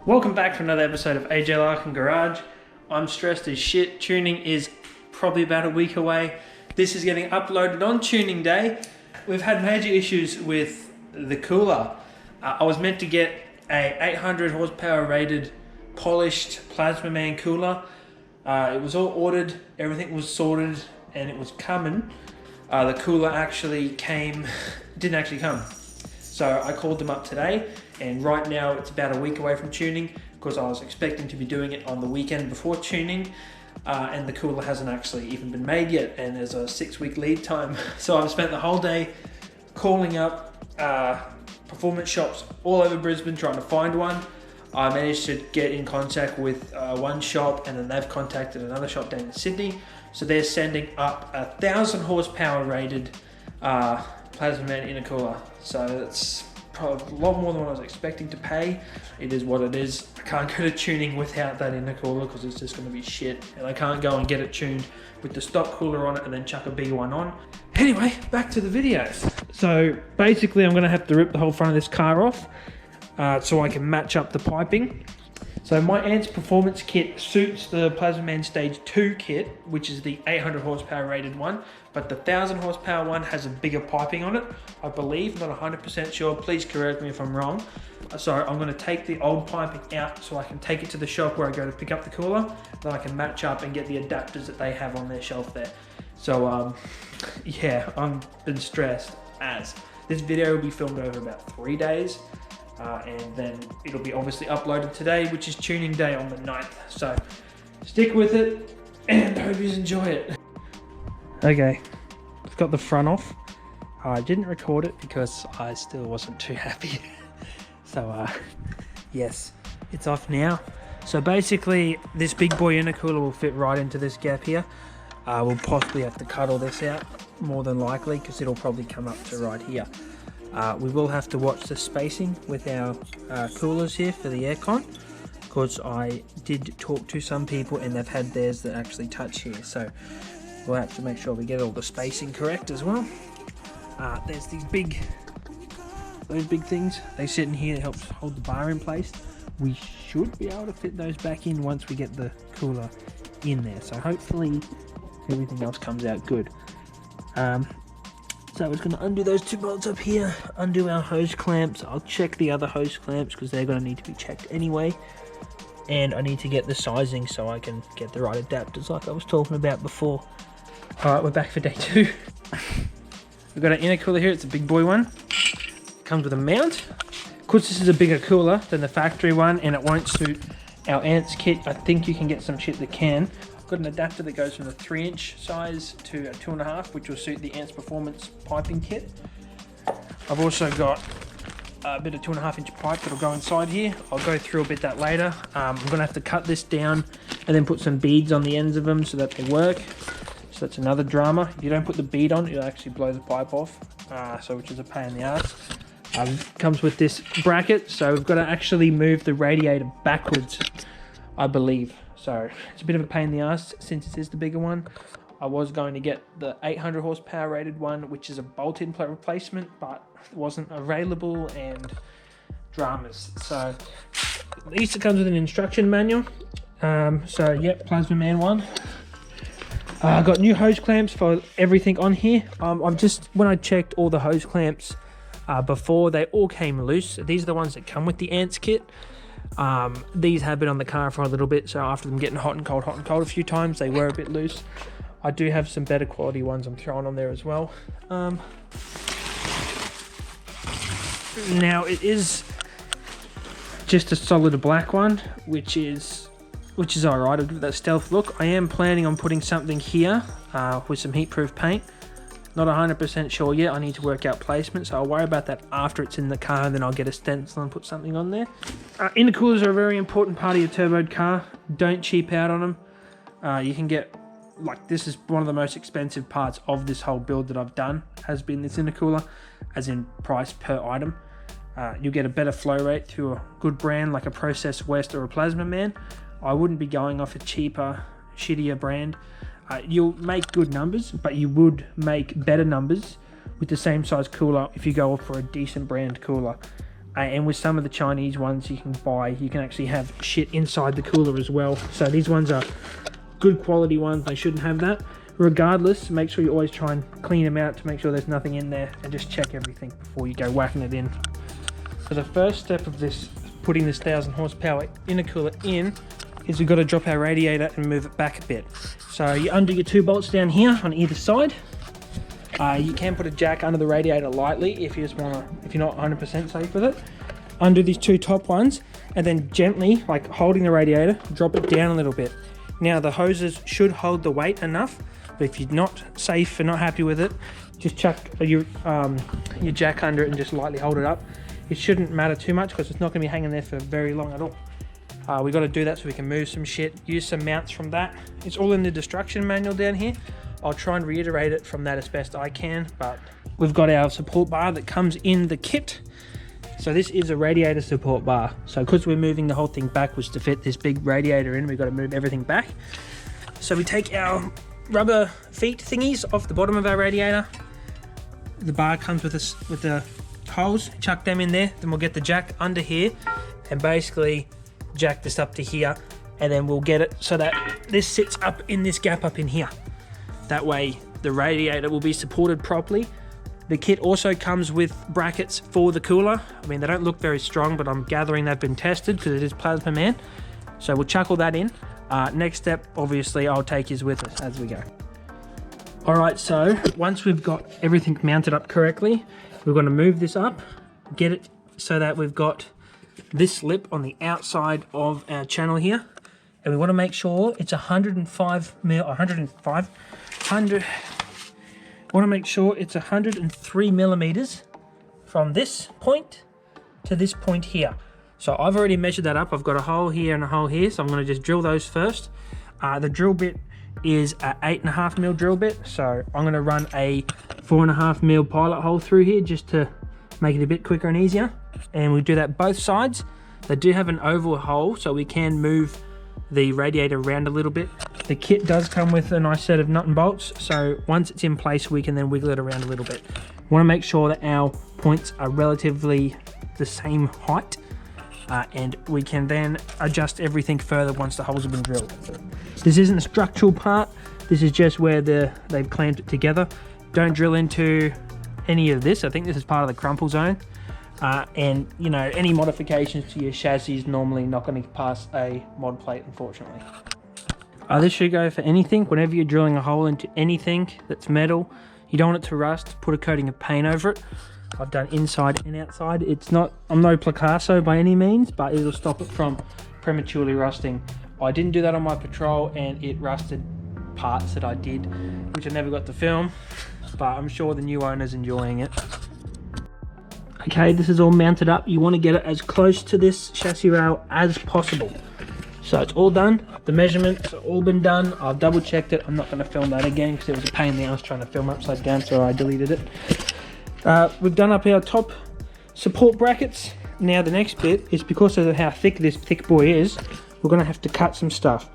Welcome back to another episode of AJ Larkin Garage. I'm stressed as shit. Tuning is probably about a week away. This is getting uploaded on tuning day. We've had major issues with the cooler. I was meant to get a 800 horsepower rated polished Plasma Man cooler. It was all ordered, everything was sorted, and it was coming. The cooler didn't actually come. So I called them up today, and right now it's about a week away from tuning because I was expecting to be doing it on the weekend before tuning, and the cooler hasn't actually even been made yet, and there's a 6-week lead time. So I've spent the whole day calling up performance shops all over Brisbane trying to find one. I managed to get in contact with one shop, and then they've contacted another shop down in Sydney. So they're sending up a 1,000 horsepower rated Plasma Man intercooler. So it's probably a lot more than what I was expecting to pay. It is what it is. I can't go to tuning without that intercooler because it's just going to be shit. And I can't go and get it tuned with the stock cooler on it and then chuck a B1 on. Anyway, back to the videos. So basically I'm going to have to rip the whole front of this car off so I can match up the piping. So my Ants Performance kit suits the Plasma Man Stage 2 kit, which is the 800 horsepower rated one, but the 1,000 horsepower one has a bigger piping on it, I believe, not 100% sure, please correct me if I'm wrong. So I'm going to take the old piping out so I can take it to the shop where I go to pick up the cooler, then I can match up and get the adapters that they have on their shelf there. So yeah, I've been stressed as. This video will be filmed over about 3 days. And then it'll be obviously uploaded today, which is tuning day on the 9th. So stick with it and hope you enjoy it. Okay, I've got the front off. I didn't record it because I still wasn't too happy. So yes, it's off now. So basically this big boy intercooler will fit right into this gap here. We'll possibly have to cut all this out, more than likely, because it'll probably come up to right here. We will have to watch the spacing with our coolers here for the aircon, because I did talk to some people and they've had theirs that actually touch here, so we'll have to make sure we get all the spacing correct as well. There's those big things, they sit in here to help hold the bar in place. We should be able to fit those back in once we get the cooler in there, so hopefully everything else comes out good. So I was going to undo those 2 bolts up here, undo our hose clamps. I'll check the other hose clamps because they're going to need to be checked anyway. And I need to get the sizing so I can get the right adapters like I was talking about before. Alright, we're back for day 2. We've got an intercooler here, it's a big boy one. Comes with a mount. Because this is a bigger cooler than the factory one and it won't suit our Ants kit, I think you can get some shit that can. Got an adapter that goes from the 3-inch size to a 2.5, which will suit the Ants Performance piping kit. I've also got a bit of 2.5-inch pipe that'll go inside here. I'll go through a bit that later. I'm gonna have to cut this down and then put some beads on the ends of them so that they work. So that's another drama. If you don't put the bead on, it'll actually blow the pipe off, which is a pain in the ass. Comes with this bracket, so we've got to actually move the radiator backwards, I believe. So it's a bit of a pain in the ass since it is the bigger one. I was going to get the 800 horsepower rated one, which is a bolt-in replacement, but it wasn't available and dramas. So at least it comes with an instruction manual. So yep, Plasma Man one. I got new hose clamps for everything on here. When I checked all the hose clamps before, they all came loose. These are the ones that come with the Ants kit. These have been on the car for a little bit, so after them getting hot and cold a few times, they were a bit loose. I do have some better quality ones I'm throwing on there as well. Now it is just a solid black one, which is alright. I'll give it that stealth look. I am planning on putting something here with some heat-proof paint. Not 100% sure yet. I need to work out placement, so I'll worry about that after it's in the car, and then I'll get a stencil and put something on there. Intercoolers are a very important part of your turboed car. Don't cheap out on them. You can get, like, this is one of the most expensive parts of this whole build that I've done, has been this intercooler, as in price per item. You'll get a better flow rate through a good brand like a Process West or a Plasma Man. I wouldn't be going off a cheaper, shittier brand. You'll make good numbers, but you would make better numbers with the same size cooler if you go for a decent brand cooler. And with some of the Chinese ones you can buy, you can actually have shit inside the cooler as well. So these ones are good quality ones, they shouldn't have that. Regardless, make sure you always try and clean them out to make sure there's nothing in there, and just check everything before you go whacking it in. So the first step of this, putting this 1000 horsepower intercooler in, is we've got to drop our radiator and move it back a bit. So you undo your 2 bolts down here on either side. You can put a jack under the radiator lightly if you just want to, if you're not 100% safe with it. Undo these 2 top ones, and then gently, like holding the radiator, drop it down a little bit. Now the hoses should hold the weight enough, but if you're not safe and not happy with it, just chuck your jack under it and just lightly hold it up. It shouldn't matter too much because it's not going to be hanging there for very long at all. We got to do that so we can move some shit, use some mounts from that. It's all in the instruction manual down here. I'll try and reiterate it from that as best I can, but we've got our support bar that comes in the kit. So this is a radiator support bar. So because we're moving the whole thing backwards to fit this big radiator in, we've got to move everything back. So we take our rubber feet thingies off the bottom of our radiator. The bar comes with us with the holes, chuck them in there, then we'll get the jack under here and basically jack this up to here, and then we'll get it so that this sits up in this gap up in here. That way the radiator will be supported properly. The kit also comes with brackets for the cooler. I mean, they don't look very strong, but I'm gathering they've been tested because it is plasma man. So we'll chuck all that in. Next step, obviously, I'll take is with us as we go. All right, so once we've got everything mounted up correctly, we're going to move this up, get it so that we've got this lip on the outside of our channel here. And we want to make sure it's 103 millimeters from this point to this point here. So I've already measured that up. I've got a hole here and a hole here, so I'm going to just drill those first. The drill bit is a 8.5 mil drill bit, so I'm going to run a 4.5 mil pilot hole through here just to make it a bit quicker and easier. And we do that both sides. They do have an oval hole, so we can move the radiator around a little bit. The kit does come with a nice set of nut and bolts, so once it's in place we can then wiggle it around a little bit. We want to make sure that our points are relatively the same height, and we can then adjust everything further once the holes have been drilled. This isn't a structural part, this is just where they've clamped it together. Don't drill into any of this. I think this is part of the crumple zone. And you know, any modifications to your chassis is normally not going to pass a mod plate, unfortunately. This should go for anything. Whenever you're drilling a hole into anything that's metal, you don't want it to rust, put a coating of paint over it. I've done inside and outside. I'm no Picasso by any means, but it'll stop it from prematurely rusting. I didn't do that on my Patrol, and it rusted parts that I did, which I never got to film, but I'm sure the new owner's enjoying it. Okay, this is all mounted up. You want to get it as close to this chassis rail as possible. So it's all done. The measurements have all been done. I've double checked it. I'm not going to film that again because it was a pain in the ass trying to film upside down, so I deleted it. We've done up our top support brackets. Now the next bit is, because of how thick this thick boy is, we're going to have to cut some stuff.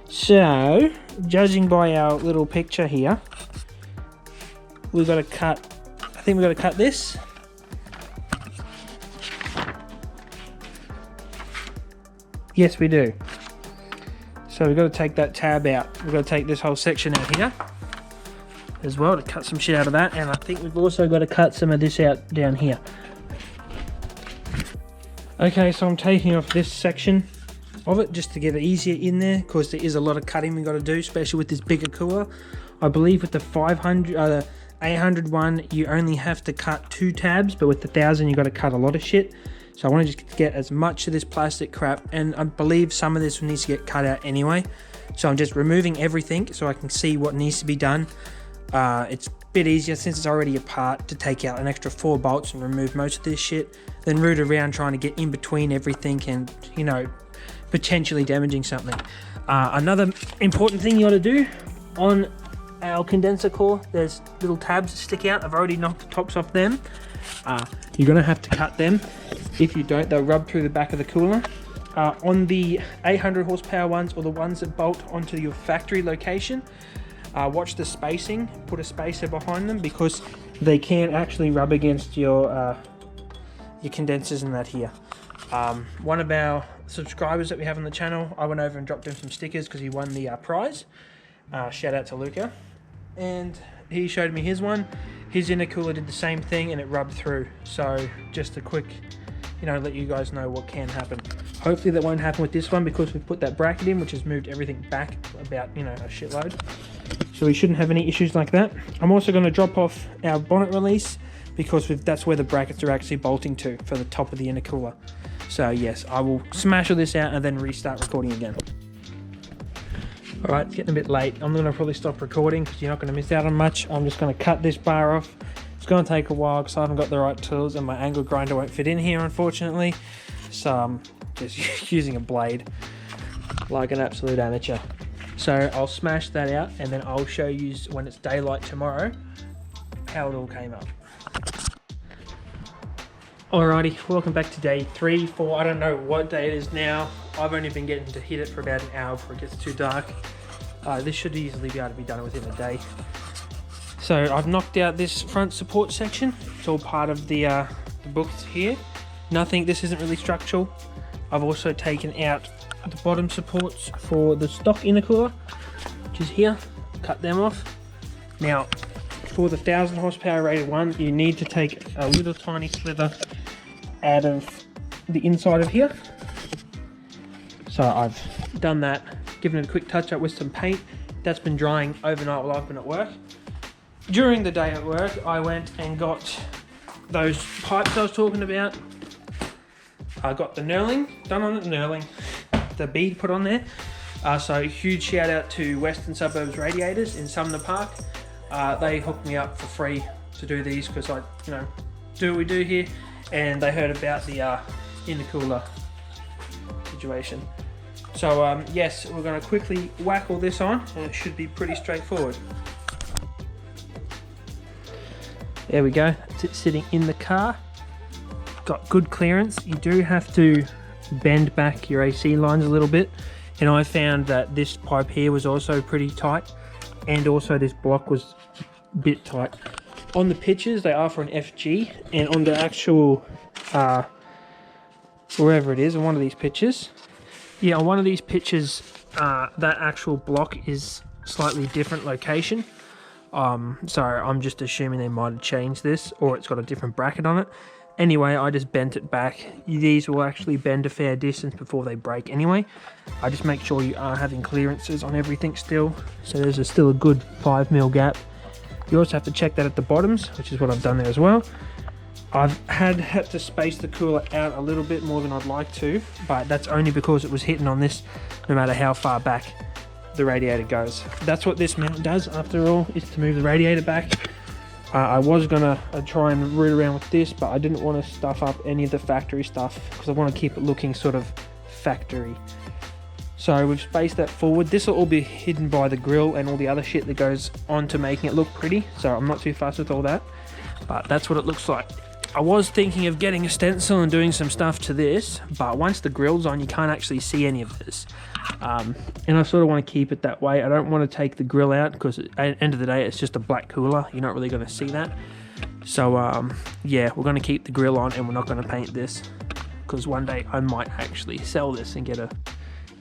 So, judging by our little picture here, we've got to cut, I think we've got to cut this. Yes, we do. So we've got to take that tab out. We've got to take this whole section out here as well to cut some shit out of that. And I think we've also got to cut some of this out down here. Okay, so I'm taking off this section of it just to get it easier in there, because there is a lot of cutting we've got to do, especially with this bigger cooler. I believe with the 800 one, you only have to cut 2 tabs, but with the 1000, you got to cut a lot of shit. So I want to just get as much of this plastic crap, and I believe some of this needs to get cut out anyway. So I'm just removing everything so I can see what needs to be done. It's a bit easier since it's already apart to take out an extra 4 bolts and remove most of this shit, then root around trying to get in between everything and, you know, potentially damaging something. Another important thing you got to do on our condenser core, there's little tabs that stick out. I've already knocked the tops off them. You're going to have to cut them. If you don't, they'll rub through the back of the cooler. On the 800 horsepower ones, or the ones that bolt onto your factory location, Watch the spacing, put a spacer behind them because they can actually rub against your condensers and that here. One of our subscribers that we have on the channel, I went over and dropped him some stickers because he won the prize. Shout out to Luca. And he showed me his one. His intercooler did the same thing and it rubbed through. So just a quick, let you guys know what can happen. Hopefully that won't happen with this one because we've put that bracket in, which has moved everything back about, a shitload. So we shouldn't have any issues like that. I'm also going to drop off our bonnet release because that's where the brackets are actually bolting to for the top of the intercooler. So yes, I will smash all this out and then restart recording again. Alright, it's getting a bit late. I'm going to probably stop recording because you're not going to miss out on much. I'm just going to cut this bar off. It's going to take a while because I haven't got the right tools and my angle grinder won't fit in here, unfortunately. So I'm just using a blade like an absolute amateur. So I'll smash that out and then I'll show you when it's daylight tomorrow how it all came up. Alrighty, welcome back to day 3, 4, I don't know what day it is now. I've only been getting to hit it for about an hour before it gets too dark. This should easily be able to be done within a day. So I've knocked out this front support section. It's all part of the books here. This isn't really structural. I've also taken out the bottom supports for the stock intercooler, which is here. Cut them off. Now, for the 1000 horsepower rated one, you need to take a little tiny slither out of the inside of here. So I've done that, given it a quick touch up with some paint. That's been drying overnight while I've been at work. During the day at work, I went and got those pipes I was talking about. I got the knurling done on the knurling, the bead put on there. So huge shout out to Western Suburbs Radiators in Sumner Park. They hooked me up for free to do these because I, do what we do here, and they heard about the intercooler situation. So yes, we're going to quickly whack all this on, and it should be pretty straightforward. There we go. It's sitting in the car. Got good clearance. You do have to bend back your AC lines a little bit, and I found that this pipe here was also pretty tight, and also this block was a bit tight. On the pitches, they are for an FG, and on the actual wherever it is, on one of these pitches, on one of these pitches, that actual block is slightly different location. So I'm just assuming they might have changed this, or it's got a different bracket on it. Anyway, I just bent it back. These will actually bend a fair distance before they break anyway. I just make sure you are having clearances on everything still. So there's still a good 5mm gap. You also have to check that at the bottoms, which is what I've done there as well. I've had to space the cooler out a little bit more than I'd like to, but that's only because it was hitting on this no matter how far back the radiator goes. That's what this mount does after all, is to move the radiator back. I was gonna try and root around with this, but I didn't want to stuff up any of the factory stuff because I want to keep it looking sort of factory. So we've spaced that forward. This will all be hidden by the grill and all the other shit that goes on to making it look pretty, so I'm not too fussed with all that, but that's what it looks like. I was thinking of getting a stencil and doing some stuff to this, but once the grill's on, you can't actually see any of this. And I sort of want to keep it that way. I don't want to take the grill out because at the end of the day, it's just a black cooler. You're not really going to see that. So yeah, we're going to keep the grill on and we're not going to paint this because one day I might actually sell this and get a...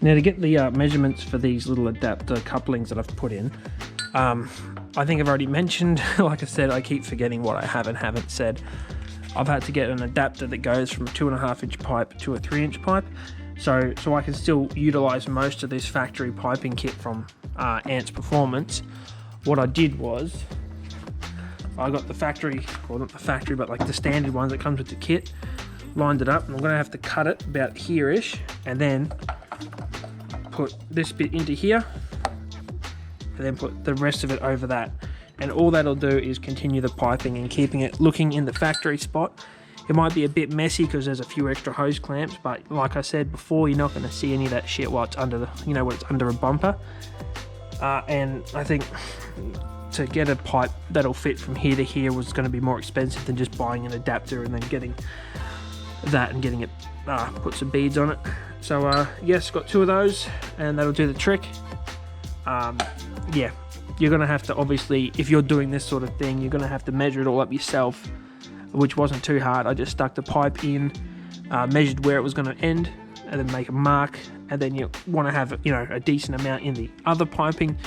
Now to get the measurements for these little adapter couplings that I've put in, I think I've already mentioned, like I said, I keep forgetting what I have and haven't said. I've had to get an adapter that goes from a 2.5-inch pipe to a 3-inch pipe, so I can still utilize most of this factory piping kit from Ants Performance. What I did was, I got the factory, well not the factory, but like the standard ones that comes with the kit, lined it up, and I'm gonna have to cut it about here-ish, and then put this bit into here, and then put the rest of it over that. And all that'll do is continue the piping and keeping it looking in the factory spot. It might be a bit messy because there's a few extra hose clamps, but like I said before, you're not going to see any of that shit while it's under the, when it's under a bumper. And I think to get a pipe that'll fit from here to here was going to be more expensive than just buying an adapter and then getting that and getting it, put some beads on it. So yes, got 2 of those and that'll do the trick. Yeah. you're going to have to, obviously, if you're doing this sort of thing, you're going to have to measure it all up yourself, which wasn't too hard. I just stuck the pipe in, measured where it was going to end, and then make a mark, and then you want to have, you know, a decent amount in the other piping.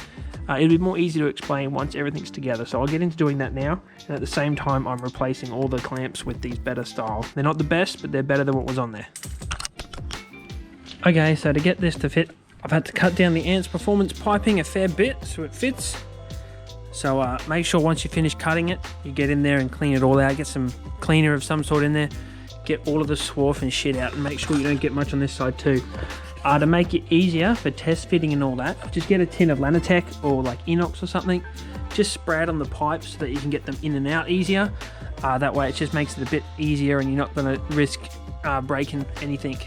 It'll be more easy to explain once everything's together, so I'll get into doing that now. And at the same time, I'm replacing all the clamps with these better style. They're not the best, but they're better than what was on there. Okay, so to get this to fit, I've had to cut down the Ants Performance piping a fair bit so it fits. So make sure once you finish cutting it, you get in there and clean it all out. Get some cleaner of some sort in there. Get all of the swarf and shit out, and make sure you don't get much on this side too. To make it easier for test fitting and all that, just get a tin of Lanatec or like Inox or something. Just spray it on the pipes so that you can get them in and out easier. That way it just makes it a bit easier and you're not going to risk breaking anything.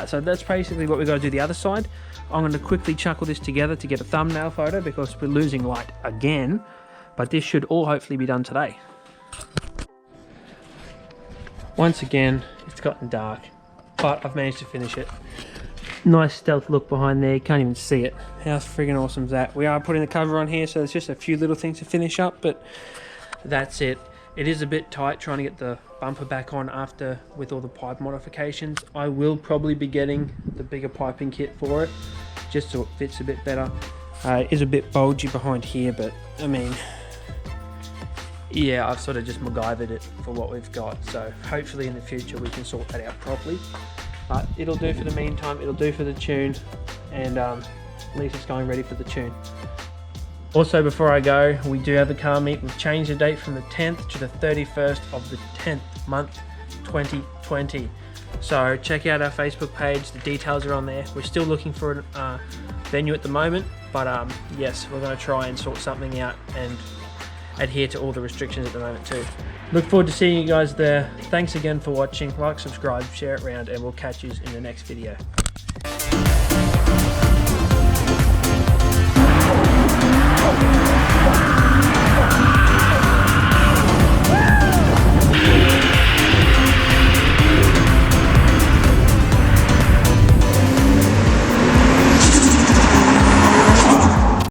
So that's basically what we've got to do the other side. I'm going to quickly chuckle this together to get a thumbnail photo because we're losing light again. But this should all hopefully be done today. Once again, it's gotten dark, but I've managed to finish it. Nice stealth look behind there, you can't even see it. How friggin' awesome is that? We are putting the cover on here, so there's just a few little things to finish up, but that's it. It is a bit tight trying to get the bumper back on after with all the pipe modifications. I will probably be getting the bigger piping kit for it, just so it fits a bit better. It is a bit bulgy behind here, but I mean, yeah, I've sort of just MacGyvered it for what we've got, so hopefully in the future we can sort that out properly. But it'll do for the meantime, it'll do for the tune, and at least it's going ready for the tune. Also, before I go, we do have a car meet. We've changed the date from the 10th to the 31st of the 10th month, 2020. So check out our Facebook page, the details are on there. We're still looking for a venue at the moment, but yes, we're going to try and sort something out and adhere to all the restrictions at the moment too. Look forward to seeing you guys there. Thanks again for watching. Like, subscribe, share it around, and we'll catch you in the next video. Oh.